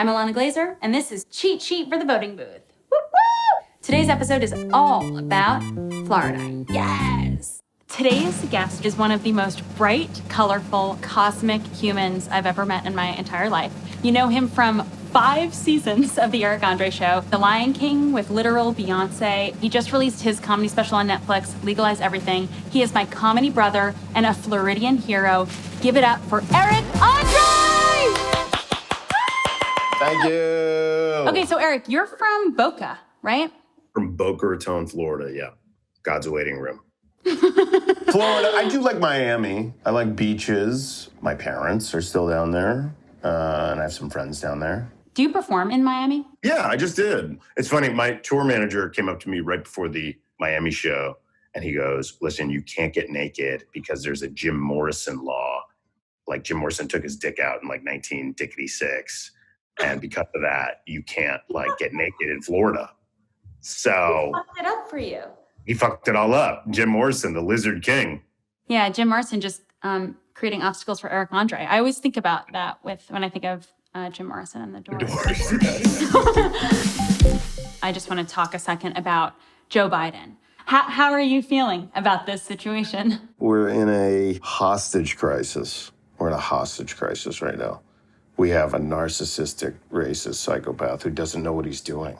I'm Alana Glazer, and this is Cheat Sheet for the Voting Booth. Woo woo! Today's episode is all about Florida. Yes! Today's guest is one of the most bright, colorful, cosmic humans I've ever met in my entire life. You know him from 5 seasons of The Eric Andre Show, The Lion King with literal Beyonce. He just released his comedy special on Netflix, Legalize Everything. He is my comedy brother and a Floridian hero. Give it up for Eric Andre! Thank you. Okay, so Eric, you're from Boca, right? From Boca Raton, Florida, yeah. God's waiting room. Florida, I do like Miami. I like beaches. My parents are still down there, and I have some friends down there. Do you perform in Miami? Yeah, I just did. It's funny, my tour manager came up to me right before the Miami show, and he goes, listen, you can't get naked because there's a Jim Morrison law. Like Jim Morrison took his dick out in like 1966, and because of that, you can't like get naked in Florida. So He fucked it up for you. He fucked it all up. Jim Morrison, the Lizard King. Yeah, Jim Morrison just creating obstacles for Eric Andre. I always think about that when I think of Jim Morrison and the Doors. I just want to talk a second about Joe Biden. How are you feeling about this situation? We're in a hostage crisis. We're in a hostage crisis right now. We have a narcissistic, racist psychopath who doesn't know what he's doing.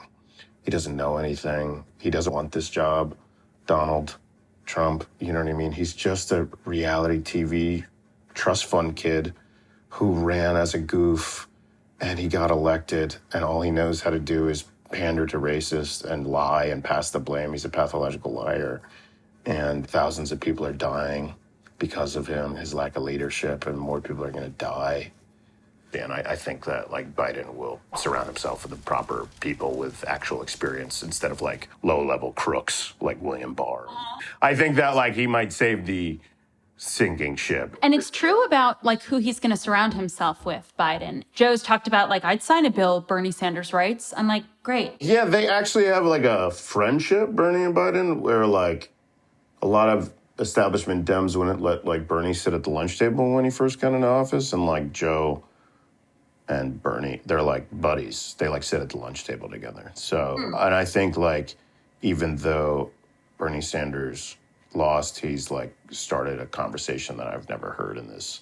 He doesn't know anything. He doesn't want this job. Donald Trump, you know what I mean? He's just a reality TV trust fund kid who ran as a goof, and he got elected, and all he knows how to do is pander to racists and lie and pass the blame. He's a pathological liar, and thousands of people are dying because of him, his lack of leadership, and more people are going to die. And I think that like Biden will surround himself with the proper people with actual experience instead of like low-level crooks like William Barr. I think that like he might save the sinking ship. And it's true about like who he's going to surround himself with, Biden. Joe's talked about like, I'd sign a bill Bernie Sanders writes. I'm like, great. Yeah, they actually have like a friendship, Bernie and Biden, where like a lot of establishment Dems wouldn't let like Bernie sit at the lunch table when he first got into office, and like Joe and Bernie, they're like buddies. They like sit at the lunch table together. So, and I think like, even though Bernie Sanders lost, he's like started a conversation that I've never heard in this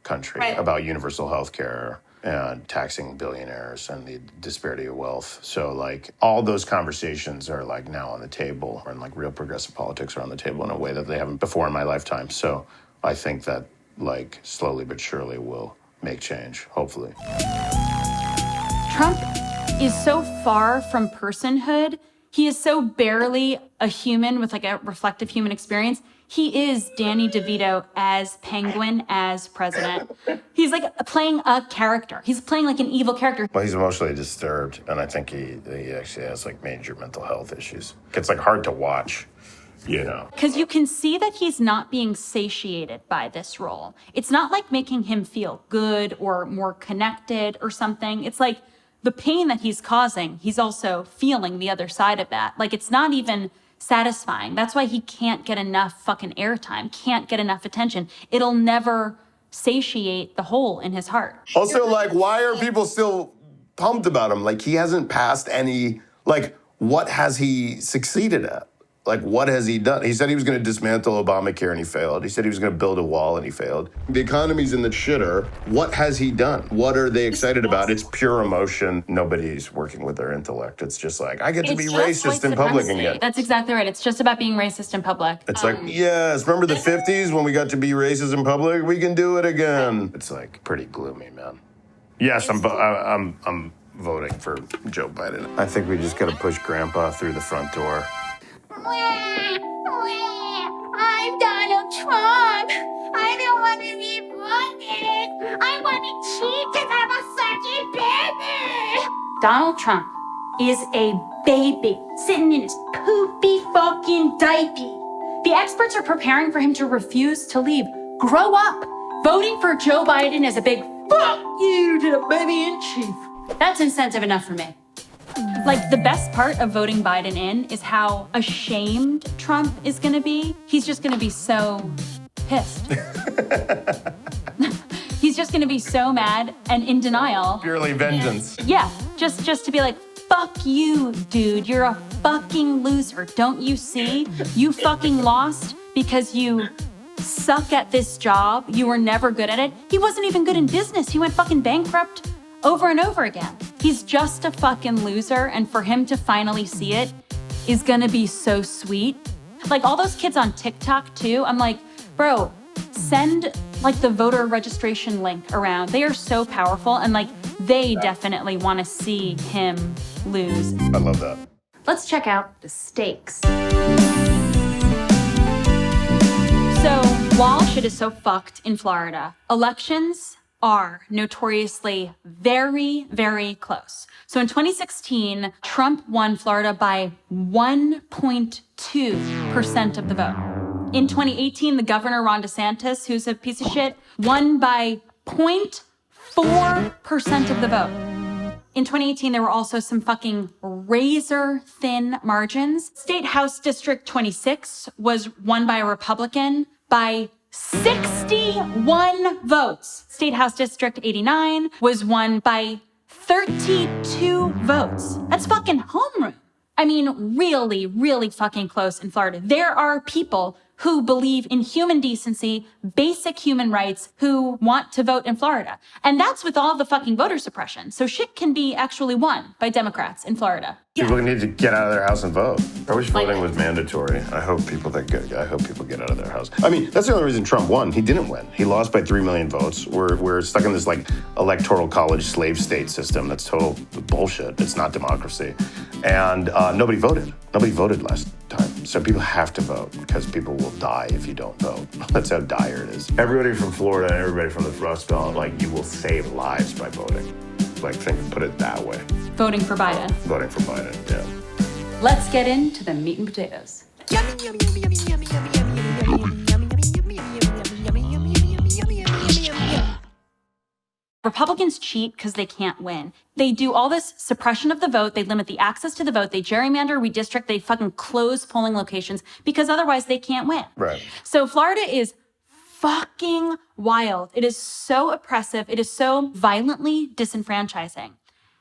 country about universal health care and taxing billionaires and the disparity of wealth. So like all those conversations are like now on the table, and like real progressive politics are on the table in a way that they haven't before in my lifetime. So I think that like slowly but surely will make change, hopefully. Trump is so far from personhood. He is so barely a human with like a reflective human experience. He is Danny DeVito as Penguin, as president. He's like playing a character. He's playing like an evil character. Well, he's emotionally disturbed, and I think he actually has like major mental health issues. It's like hard to watch. You know. Because you can see that he's not being satiated by this role. It's not like making him feel good or more connected or something. It's like the pain that he's causing, he's also feeling the other side of that. Like it's not even satisfying. That's why he can't get enough fucking airtime, can't get enough attention. It'll never satiate the hole in his heart. Also, like, why are people still pumped about him? Like, he hasn't passed any, like, what has he succeeded at? Like, what has he done? He said he was going to dismantle Obamacare and he failed. He said he was going to build a wall and he failed. The economy's in the shitter. What has he done? What are they excited about? It's pure emotion. Nobody's working with their intellect. It's just like, I get to be racist in public again. That's exactly right. It's just about being racist in public. It's like, yes, remember the 50s when we got to be racist in public? We can do it again. It's like pretty gloomy, man. Yes, I'm voting for Joe Biden. I think we just got to push Grandpa through the front door. I'm Donald Trump. I don't want to be voted. I want to cheat because I'm a sucky baby. Donald Trump is a baby sitting in his poopy fucking diaper. The experts are preparing for him to refuse to leave. Grow up. Voting for Joe Biden is a big fuck you to the baby in chief. That's incentive enough for me. Like, the best part of voting Biden in is how ashamed Trump is going to be. He's just going to be so pissed. He's just gonna be so mad and in denial. Purely vengeance. Yeah, just to be like, fuck you, dude. You're a fucking loser. Don't you see? You fucking lost because you suck at this job. You were never good at it. He wasn't even good in business. He went fucking bankrupt over and over again. He's just a fucking loser, and for him to finally see it is gonna be so sweet. Like all those kids on TikTok too, I'm like, bro, send like the voter registration link around. They are so powerful, and like they definitely wanna see him lose. I love that. Let's check out the stakes. So while shit is so fucked in Florida, elections are notoriously very, very close. So in 2016, Trump won Florida by 1.2% of the vote. In 2018, the governor, Ron DeSantis, who's a piece of shit, won by 0.4% of the vote. In 2018, there were also some fucking razor-thin margins. State House District 26 was won by a Republican by 61 votes. State House District 89 was won by 32 votes. That's fucking homeroom. I mean, really, really fucking close in Florida. There are people who believe in human decency, basic human rights, who want to vote in Florida. And that's with all the fucking voter suppression. So shit can be actually won by Democrats in Florida. People need to get out of their house and vote. I wish voting was mandatory. I hope people get out of their house. I mean, that's the only reason Trump won. He didn't win. He lost by 3 million votes. We're stuck in this like electoral college slave state system that's total bullshit. It's not democracy. And nobody voted. Nobody voted last time. So people have to vote because people will die if you don't vote. That's how dire it is. Everybody from Florida and everybody from the Rust Belt, like, you will save lives by voting. Like, put it that way. Voting for Biden. Voting for Biden, yeah. Let's get into the meat and potatoes. Republicans cheat because they can't win. They do all this suppression of the vote. They limit the access to the vote. They gerrymander, redistrict. They fucking close polling locations because otherwise they can't win. Right. So Florida is fucking wild. It is so oppressive. It is so violently disenfranchising.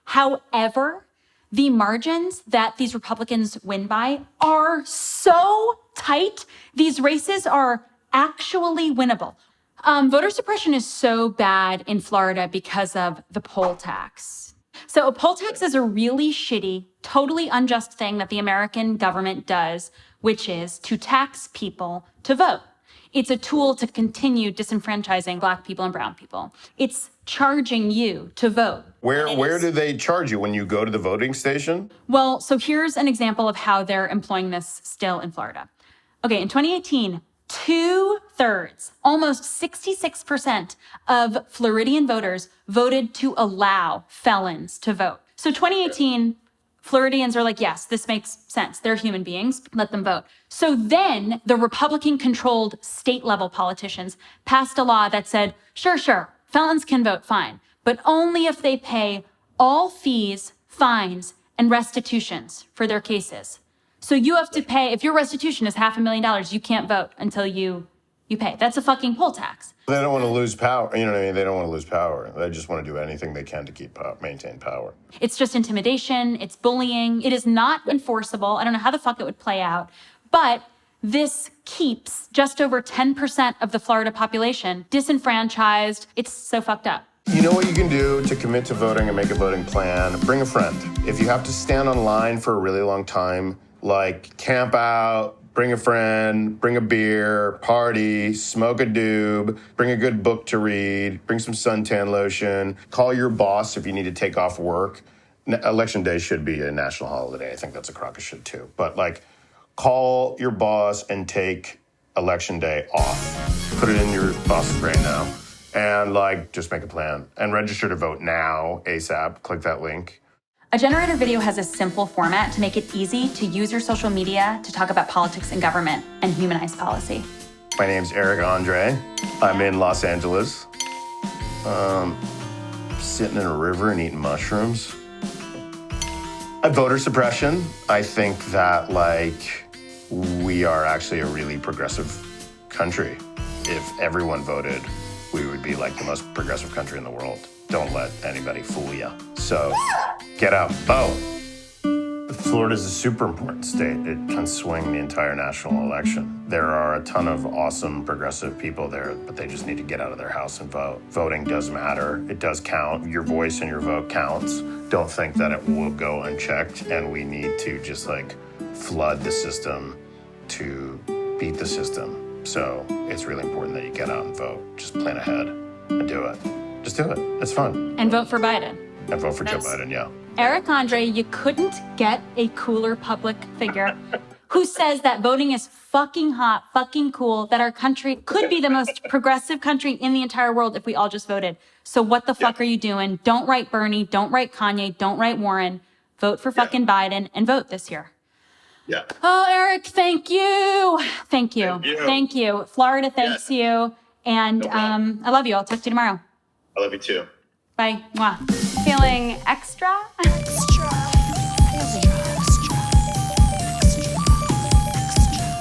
However, the margins that these Republicans win by are so tight. These races are actually winnable. Voter suppression is so bad in Florida because of the poll tax. So a poll tax is a really shitty, totally unjust thing that the American government does, which is to tax people to vote. It's a tool to continue disenfranchising Black people and brown people. It's charging you to vote. Where do they charge you when you go to the voting station? Well, so here's an example of how they're employing this still in Florida. Okay, in 2018, 2/3, almost 66% of Floridian voters voted to allow felons to vote. So 2018, Floridians are like, yes, this makes sense. They're human beings. Let them vote. So then the Republican-controlled state-level politicians passed a law that said, sure, felons can vote, fine, but only if they pay all fees, fines, and restitutions for their cases. So you have to pay, if your restitution is $500,000, you can't vote until you pay. That's a fucking poll tax. They don't want to lose power. You know what I mean? They don't want to lose power. They just want to do anything they can to maintain power. It's just intimidation. It's bullying. It is not enforceable. I don't know how the fuck it would play out. But this keeps just over 10% of the Florida population disenfranchised. It's so fucked up. You know what you can do to commit to voting and make a voting plan? Bring a friend. If you have to stand on line for a really long time, like camp out, bring a friend, bring a beer, party, smoke a doob, bring a good book to read, bring some suntan lotion, call your boss if you need to take off work. Election day should be a national holiday. I think that's a crock of shit too. But like, call your boss and take election day off. Put it in your boss's brain now. And like, just make a plan and register to vote now, ASAP. Click that link. A generator video has a simple format to make it easy to use your social media to talk about politics and government and humanize policy. My name's Eric Andre. I'm in Los Angeles. Sitting in a river and eating mushrooms. Voter suppression. I think that like we are actually a really progressive country if everyone voted we would be like the most progressive country in the world. Don't let anybody fool you. So get out, vote. Florida is a super important state. It can swing the entire national election. There are a ton of awesome progressive people there, but they just need to get out of their house and vote. Voting does matter. It does count. Your voice and your vote counts. Don't think that it will go unchecked, and we need to just like flood the system to beat the system. So it's really important that you get out and vote. Just plan ahead and do it. Just do it. It's fun. And vote for Biden. And vote for Joe Biden, yeah. Eric Andre, you couldn't get a cooler public figure who says that voting is fucking hot, fucking cool, that our country could be the most progressive country in the entire world if we all just voted. So what the fuck are you doing? Don't write Bernie, don't write Kanye, don't write Warren. Vote for fucking Biden and vote this year. Yeah. Oh, Eric, thank you. Thank you. Thank you. Thank you. Florida thanks you. And I love you. I'll talk to you tomorrow. I love you too. Bye. Mwah. Feeling extra?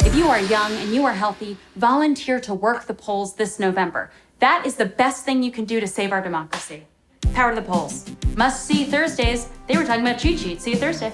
If you are young and you are healthy, volunteer to work the polls this November. That is the best thing you can do to save our democracy. Power to the polls. Must see Thursdays. They were talking about cheat sheets. See you Thursday.